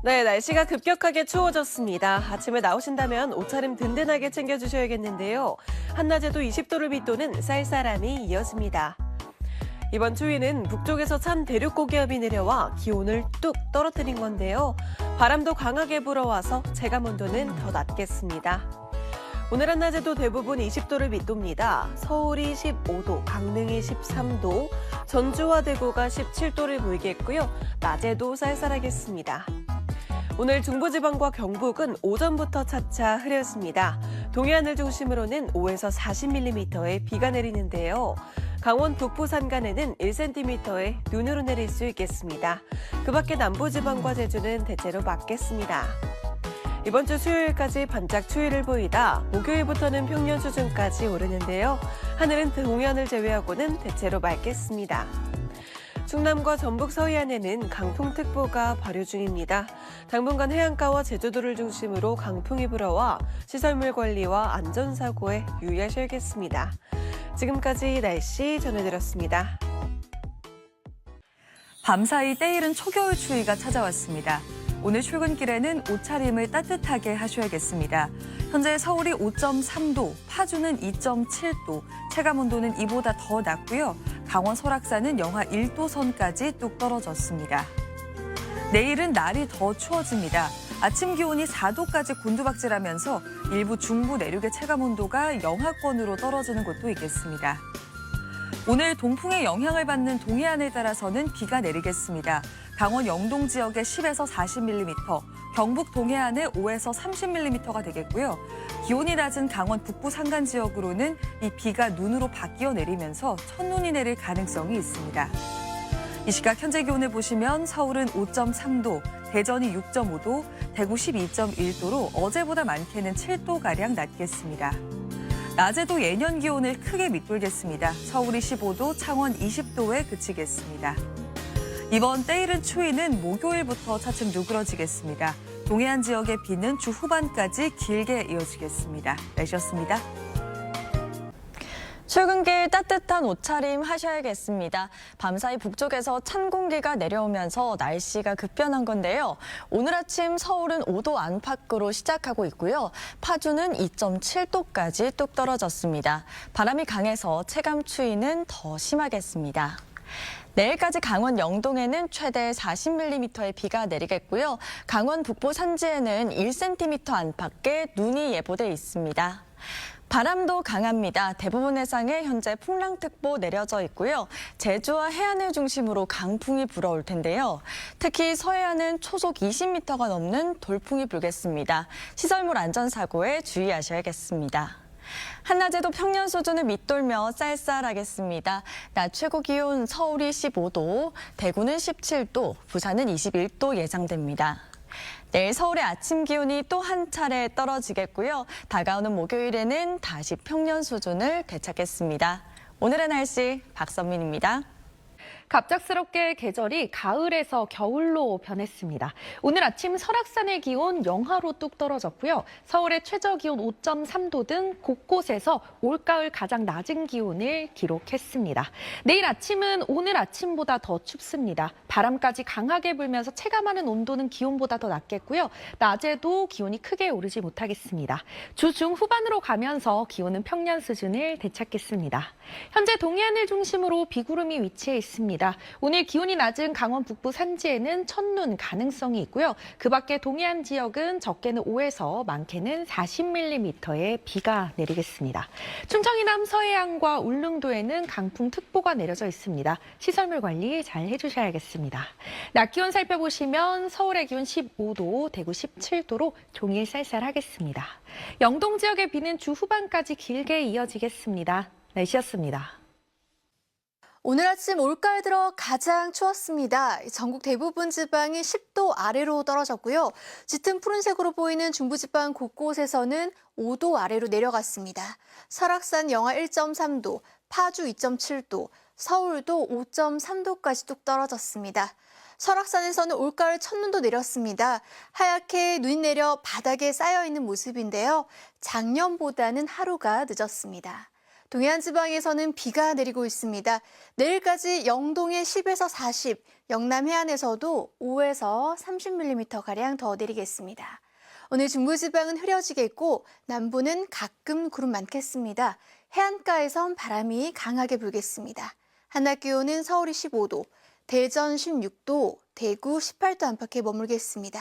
네, 날씨가 급격하게 추워졌습니다. 아침에 나오신다면 옷차림 든든하게 챙겨주셔야겠는데요. 한낮에도 20도를 밑도는 쌀쌀함이 이어집니다. 이번 추위는 북쪽에서 찬 대륙 고기압이 내려와 기온을 뚝 떨어뜨린 건데요. 바람도 강하게 불어와서 체감 온도는 더 낮겠습니다. 오늘 한낮에도 대부분 20도를 밑돕니다. 서울이 15도, 강릉이 13도, 전주와 대구가 17도를 보이겠고요. 낮에도 쌀쌀하겠습니다. 오늘 중부지방과 경북은 오전부터 차차 흐렸습니다. 동해안을 중심으로는 5에서 40mm의 비가 내리는데요. 강원 북부 산간에는 1cm의 눈으로 내릴 수 있겠습니다. 그 밖에 남부지방과 제주는 대체로 맑겠습니다. 이번 주 수요일까지 반짝 추위를 보이다 목요일부터는 평년 수준까지 오르는데요. 하늘은 동해안을 제외하고는 대체로 맑겠습니다. 충남과 전북 서해안에는 강풍특보가 발효 중입니다. 당분간 해안가와 제주도를 중심으로 강풍이 불어와 시설물 관리와 안전사고에 유의하셔야겠습니다. 지금까지 날씨 전해드렸습니다. 밤사이 때이른 초겨울 추위가 찾아왔습니다. 오늘 출근길에는 옷차림을 따뜻하게 하셔야겠습니다. 현재 서울이 5.3도, 파주는 2.7도, 체감온도는 이보다 더 낮고요. 강원 설악산은 영하 1도 선까지 뚝 떨어졌습니다. 내일은 날이 더 추워집니다. 아침 기온이 4도까지 곤두박질하면서 일부 중부 내륙의 체감온도가 영하권으로 떨어지는 곳도 있겠습니다. 오늘 동풍의 영향을 받는 동해안을 따라서는 비가 내리겠습니다. 강원 영동 지역에 10에서 40mm, 경북 동해안에 5에서 30mm가 되겠고요. 기온이 낮은 강원 북부 산간 지역으로는 이 비가 눈으로 바뀌어 내리면서 첫눈이 내릴 가능성이 있습니다. 이 시각 현재 기온을 보시면 서울은 5.3도, 대전이 6.5도, 대구 12.1도로 어제보다 많게는 7도가량 낮겠습니다. 낮에도 예년 기온을 크게 밑돌겠습니다. 서울이 15도, 창원 20도에 그치겠습니다. 이번 때이른 추위는 목요일부터 차츰 누그러지겠습니다. 동해안 지역의 비는 주 후반까지 길게 이어지겠습니다. 날씨였습니다. 출근길 따뜻한 옷차림 하셔야겠습니다. 밤사이 북쪽에서 찬 공기가 내려오면서 날씨가 급변한 건데요. 오늘 아침 서울은 5도 안팎으로 시작하고 있고요. 파주는 2.7도까지 뚝 떨어졌습니다. 바람이 강해서 체감 추위는 더 심하겠습니다. 내일까지 강원 영동에는 최대 40mm의 비가 내리겠고요. 강원 북부 산지에는 1cm 안팎의 눈이 예보돼 있습니다. 바람도 강합니다. 대부분 해상에 현재 풍랑특보 내려져 있고요. 제주와 해안을 중심으로 강풍이 불어올 텐데요. 특히 서해안은 초속 20m가 넘는 돌풍이 불겠습니다. 시설물 안전사고에 주의하셔야겠습니다. 한낮에도 평년 수준을 밑돌며 쌀쌀하겠습니다. 낮 최고 기온 서울이 15도, 대구는 17도, 부산은 21도 예상됩니다. 내일 서울의 아침 기온이 또 한 차례 떨어지겠고요. 다가오는 목요일에는 다시 평년 수준을 되찾겠습니다. 오늘의 날씨 박선민입니다. 갑작스럽게 계절이 가을에서 겨울로 변했습니다. 오늘 아침 설악산의 기온 영하로 뚝 떨어졌고요. 서울의 최저 기온 5.3도 등 곳곳에서 올가을 가장 낮은 기온을 기록했습니다. 내일 아침은 오늘 아침보다 더 춥습니다. 바람까지 강하게 불면서 체감하는 온도는 기온보다 더 낮겠고요. 낮에도 기온이 크게 오르지 못하겠습니다. 주 중후반으로 가면서 기온은 평년 수준을 되찾겠습니다. 현재 동해안을 중심으로 비구름이 위치해 있습니다. 오늘 기온이 낮은 강원 북부 산지에는 첫눈 가능성이 있고요. 그 밖에 동해안 지역은 적게는 5에서 많게는 40mm의 비가 내리겠습니다. 충청 이남 서해안과 울릉도에는 강풍특보가 내려져 있습니다. 시설물 관리 잘 해주셔야겠습니다. 낮 기온 살펴보시면 서울의 기온 15도, 대구 17도로 종일 쌀쌀하겠습니다. 영동 지역의 비는 주 후반까지 길게 이어지겠습니다. 날씨였습니다. 오늘 아침 올가을 들어 가장 추웠습니다. 전국 대부분 지방이 10도 아래로 떨어졌고요. 짙은 푸른색으로 보이는 중부지방 곳곳에서는 5도 아래로 내려갔습니다. 설악산 영하 1.3도, 파주 2.7도, 서울도 5.3도까지 뚝 떨어졌습니다. 설악산에서는 올가을 첫눈도 내렸습니다. 하얗게 눈이 내려 바닥에 쌓여있는 모습인데요. 작년보다는 하루가 늦었습니다. 동해안 지방에서는 비가 내리고 있습니다. 내일까지 영동에 10에서 40, 영남 해안에서도 5에서 30mm가량 더 내리겠습니다. 오늘 중부지방은 흐려지겠고 남부는 가끔 구름 많겠습니다. 해안가에선 바람이 강하게 불겠습니다. 한낮 기온은 서울이 15도, 대전 16도, 대구 18도 안팎에 머물겠습니다.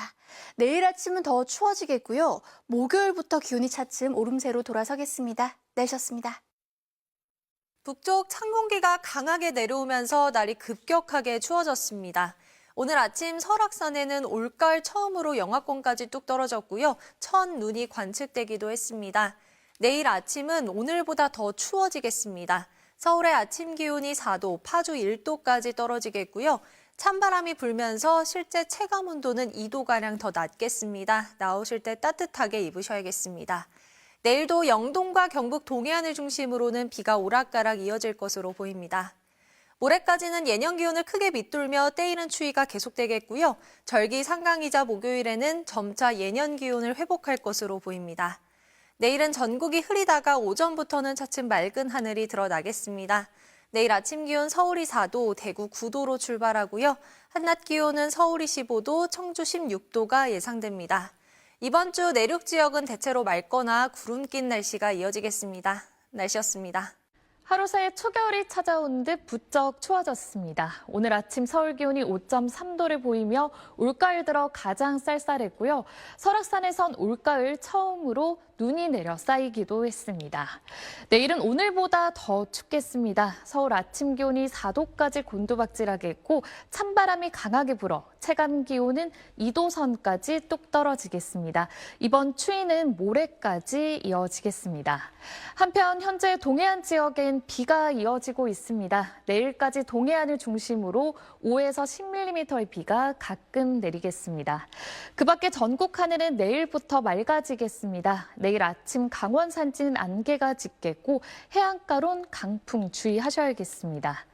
내일 아침은 더 추워지겠고요. 목요일부터 기온이 차츰 오름세로 돌아서겠습니다. 날씨였습니다. 북쪽 찬 공기가 강하게 내려오면서 날이 급격하게 추워졌습니다. 오늘 아침 설악산에는 올가을 처음으로 영하권까지 뚝 떨어졌고요. 첫눈이 관측되기도 했습니다. 내일 아침은 오늘보다 더 추워지겠습니다. 서울의 아침 기온이 4도, 파주 1도까지 떨어지겠고요. 찬바람이 불면서 실제 체감 온도는 2도가량 더 낮겠습니다. 나오실 때 따뜻하게 입으셔야겠습니다. 내일도 영동과 경북 동해안을 중심으로는 비가 오락가락 이어질 것으로 보입니다. 모레까지는 예년 기온을 크게 밑돌며 때이른 추위가 계속되겠고요. 절기 상강이자 목요일에는 점차 예년 기온을 회복할 것으로 보입니다. 내일은 전국이 흐리다가 오전부터는 차츰 맑은 하늘이 드러나겠습니다. 내일 아침 기온 서울이 4도, 대구 9도로 출발하고요. 한낮 기온은 서울이 15도, 청주 16도가 예상됩니다. 이번 주 내륙 지역은 대체로 맑거나 구름 낀 날씨가 이어지겠습니다. 날씨였습니다. 하루 사이에 초겨울이 찾아온 듯 부쩍 추워졌습니다. 오늘 아침 서울 기온이 5.3도를 보이며 올가을 들어 가장 쌀쌀했고요. 설악산에선 올가을 처음으로 눈이 내려 쌓이기도 했습니다. 내일은 오늘보다 더 춥겠습니다. 서울 아침 기온이 4도까지 곤두박질하겠고 찬바람이 강하게 불어 체감 기온은 2도 선까지 뚝 떨어지겠습니다. 이번 추위는 모레까지 이어지겠습니다. 한편 현재 동해안 지역엔 비가 이어지고 있습니다. 내일까지 동해안을 중심으로 5에서 10mm의 비가 가끔 내리겠습니다. 그 밖에 전국 하늘은 내일부터 맑아지겠습니다. 내일 아침 강원 산지는 안개가 짙겠고 해안가론 강풍 주의하셔야겠습니다.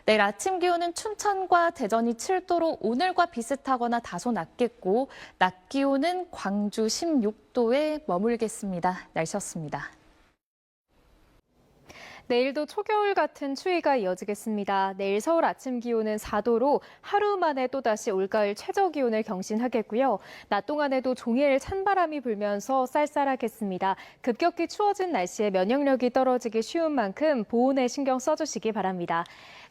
내일 아침 기온은 춘천과 대전이 7도로 오늘과 비슷하거나 다소 낮겠고 낮 기온은 광주 16도에 머물겠습니다. 날씨였습니다. 내일도 초겨울 같은 추위가 이어지겠습니다. 내일 서울 아침 기온은 4도로 하루 만에 또다시 올가을 최저 기온을 경신하겠고요. 낮 동안에도 종일 찬바람이 불면서 쌀쌀하겠습니다. 급격히 추워진 날씨에 면역력이 떨어지기 쉬운 만큼 보온에 신경 써주시기 바랍니다.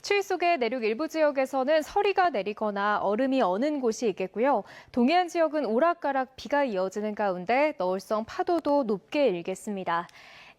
추위 속에 내륙 일부 지역에서는 서리가 내리거나 얼음이 어는 곳이 있겠고요. 동해안 지역은 오락가락 비가 이어지는 가운데 너울성 파도도 높게 일겠습니다.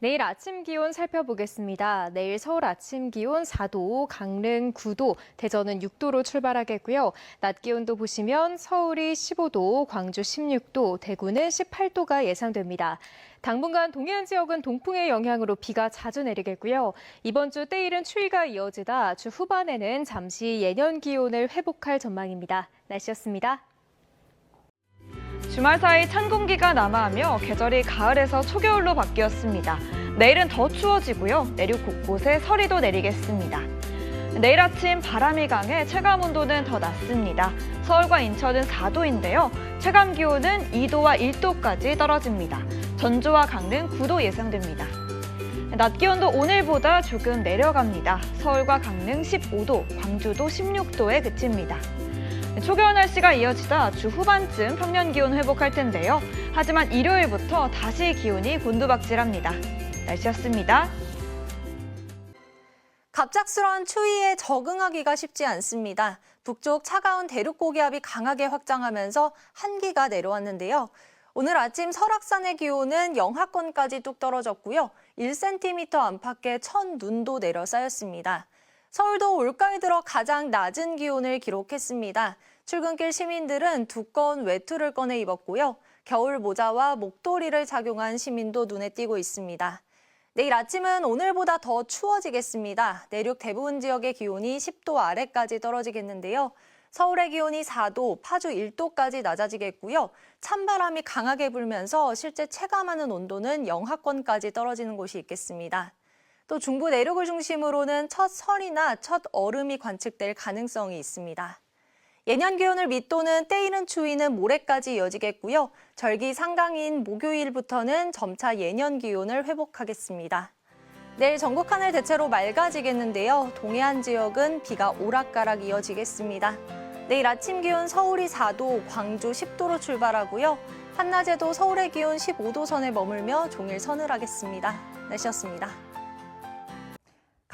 내일 아침 기온 살펴보겠습니다. 내일 서울 아침 기온 4도, 강릉 9도, 대전은 6도로 출발하겠고요. 낮 기온도 보시면 서울이 15도, 광주 16도, 대구는 18도가 예상됩니다. 당분간 동해안 지역은 동풍의 영향으로 비가 자주 내리겠고요. 이번 주 때이른 추위가 이어지다 주 후반에는 잠시 예년 기온을 회복할 전망입니다. 날씨였습니다. 주말 사이 찬 공기가 남하하며 계절이 가을에서 초겨울로 바뀌었습니다. 내일은 더 추워지고요. 내륙 곳곳에 서리도 내리겠습니다. 내일 아침 바람이 강해 체감 온도는 더 낮습니다. 서울과 인천은 4도인데요. 체감 기온은 2도와 1도까지 떨어집니다. 전주와 강릉 9도 예상됩니다. 낮 기온도 오늘보다 조금 내려갑니다. 서울과 강릉 15도, 광주도 16도에 그칩니다. 초겨울 날씨가 이어지다 주 후반쯤 평년 기온 회복할 텐데요. 하지만 일요일부터 다시 기온이 곤두박질합니다. 날씨였습니다. 갑작스러운 추위에 적응하기가 쉽지 않습니다. 북쪽 차가운 대륙 고기압이 강하게 확장하면서 한기가 내려왔는데요. 오늘 아침 설악산의 기온은 영하권까지 뚝 떨어졌고요. 1cm 안팎의 첫눈도 내려 쌓였습니다. 서울도 올가을 들어 가장 낮은 기온을 기록했습니다. 출근길 시민들은 두꺼운 외투를 꺼내 입었고요. 겨울 모자와 목도리를 착용한 시민도 눈에 띄고 있습니다. 내일 아침은 오늘보다 더 추워지겠습니다. 내륙 대부분 지역의 기온이 10도 아래까지 떨어지겠는데요. 서울의 기온이 4도, 파주 1도까지 낮아지겠고요. 찬바람이 강하게 불면서 실제 체감하는 온도는 영하권까지 떨어지는 곳이 있겠습니다. 또 중부 내륙을 중심으로는 첫 설이나 첫 얼음이 관측될 가능성이 있습니다. 예년 기온을 밑도는 때이른 추위는 모레까지 이어지겠고요. 절기 상강인 목요일부터는 점차 예년 기온을 회복하겠습니다. 내일 전국 하늘 대체로 맑아지겠는데요. 동해안 지역은 비가 오락가락 이어지겠습니다. 내일 아침 기온 서울이 4도, 광주 10도로 출발하고요. 한낮에도 서울의 기온 15도 선에 머물며 종일 서늘하겠습니다. 날씨였습니다.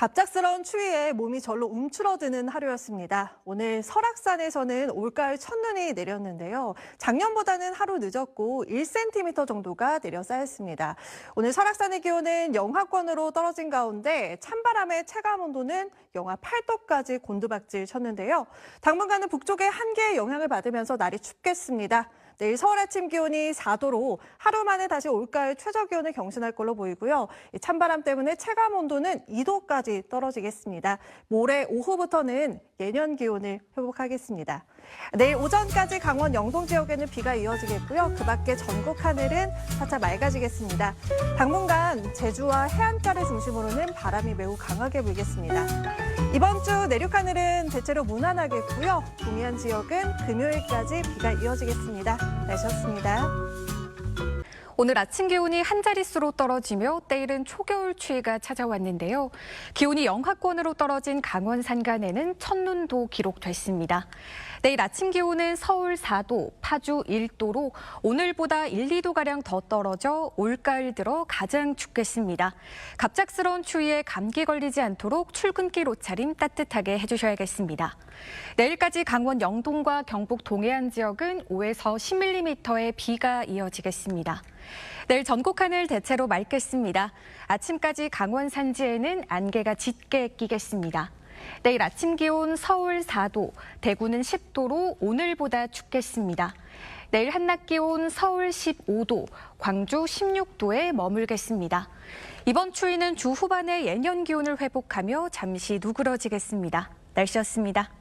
갑작스러운 추위에 몸이 절로 움츠러드는 하루였습니다. 오늘 설악산에서는 올가을 첫눈이 내렸는데요. 작년보다는 하루 늦었고 1cm 정도가 내려 쌓였습니다. 오늘 설악산의 기온은 영하권으로 떨어진 가운데 찬바람의 체감 온도는 영하 8도까지 곤두박질 쳤는데요. 당분간은 북쪽의 한계의 영향을 받으면서 날이 춥겠습니다. 내일 서울 아침 기온이 4도로 하루 만에 다시 올가을 최저 기온을 경신할 걸로 보이고요. 찬바람 때문에 체감 온도는 2도까지 떨어지겠습니다. 모레 오후부터는 예년 기온을 회복하겠습니다. 내일 오전까지 강원 영동 지역에는 비가 이어지겠고요. 그 밖에 전국 하늘은 차차 맑아지겠습니다. 당분간 제주와 해안가를 중심으로는 바람이 매우 강하게 불겠습니다. 이번 주 내륙 하늘은 대체로 무난하겠고요. 동해안 지역은 금요일까지 비가 이어지겠습니다. 날씨였습니다. 오늘 아침 기온이 한 자릿수로 떨어지며 때이른 초겨울 추위가 찾아왔는데요. 기온이 영하권으로 떨어진 강원 산간에는 첫눈도 기록됐습니다. 내일 아침 기온은 서울 4도, 파주 1도로 오늘보다 1, 2도가량 더 떨어져 올가을 들어 가장 춥겠습니다. 갑작스러운 추위에 감기 걸리지 않도록 출근길 옷차림 따뜻하게 해주셔야겠습니다. 내일까지 강원 영동과 경북 동해안 지역은 5에서 10mm의 비가 이어지겠습니다. 내일 전국 하늘 대체로 맑겠습니다. 아침까지 강원 산지에는 안개가 짙게 끼겠습니다. 내일 아침 기온 서울 4도, 대구는 10도로 오늘보다 춥겠습니다. 내일 한낮 기온 서울 15도, 광주 16도에 머물겠습니다. 이번 추위는 주 후반에 예년 기온을 회복하며 잠시 누그러지겠습니다. 날씨였습니다.